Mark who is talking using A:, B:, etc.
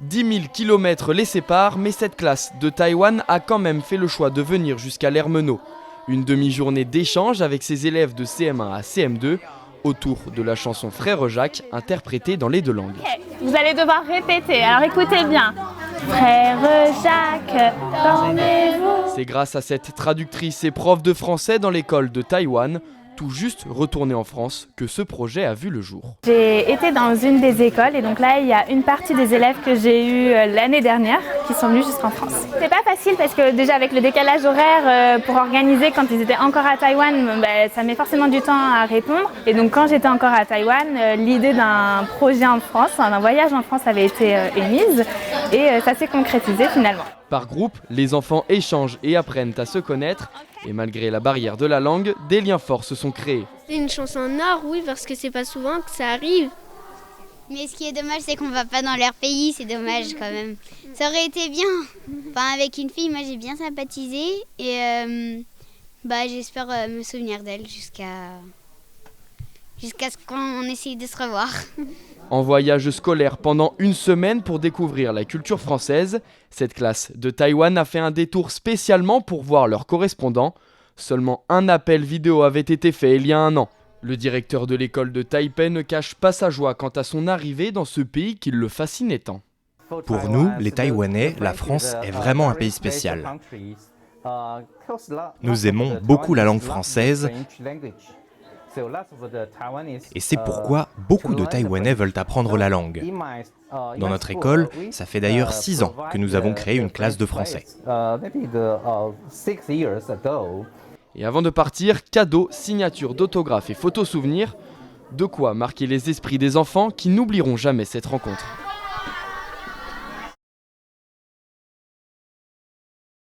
A: 10 000 km les séparent, mais cette classe de Taïwan a quand même fait le choix de venir jusqu'à l'Hermenot. Une demi-journée d'échange avec ses élèves de CM1 à CM2 autour de la chanson Frère Jacques, interprétée dans les deux langues.
B: Okay. Vous allez devoir répéter, alors écoutez bien. Frère Jacques, dormez-vous.
A: C'est grâce à cette traductrice et prof de français dans l'école de Taïwan, tout juste retournée en France, que ce projet a vu le jour.
B: J'ai été dans une des écoles et donc là il y a une partie des élèves que j'ai eu l'année dernière qui sont venus jusqu'en France. C'est pas facile parce que déjà avec le décalage horaire pour organiser quand ils étaient encore à Taïwan, ça met forcément du temps à répondre. Et donc quand j'étais encore à Taïwan, l'idée d'un projet en France, d'un voyage en France avait été émise et ça s'est concrétisé finalement.
A: Par groupe, les enfants échangent et apprennent à se connaître. Et malgré la barrière de la langue, des liens forts se sont créés.
C: C'est une chance en or, oui, parce que c'est pas souvent que ça arrive.
D: Mais ce qui est dommage, c'est qu'on va pas dans leur pays, c'est dommage quand même. Ça aurait été bien. Enfin, avec une fille, moi j'ai bien sympathisé et j'espère me souvenir d'elle jusqu'à ce qu'on essaye de se revoir.
A: En voyage scolaire pendant une semaine pour découvrir la culture française, cette classe de Taïwan a fait un détour spécialement pour voir leurs correspondants. Seulement un appel vidéo avait été fait il y a un an. Le directeur de l'école de Taipei ne cache pas sa joie quant à son arrivée dans ce pays qui le fascinait tant.
E: Pour nous, les Taïwanais, la France est vraiment un pays spécial. Nous aimons beaucoup la langue française. Et c'est pourquoi beaucoup de Taïwanais veulent apprendre la langue. Dans notre école, ça fait d'ailleurs 6 ans que nous avons créé une classe de français.
A: Et avant de partir, cadeaux, signatures d'autographes et photos souvenirs, de quoi marquer les esprits des enfants qui n'oublieront jamais cette rencontre.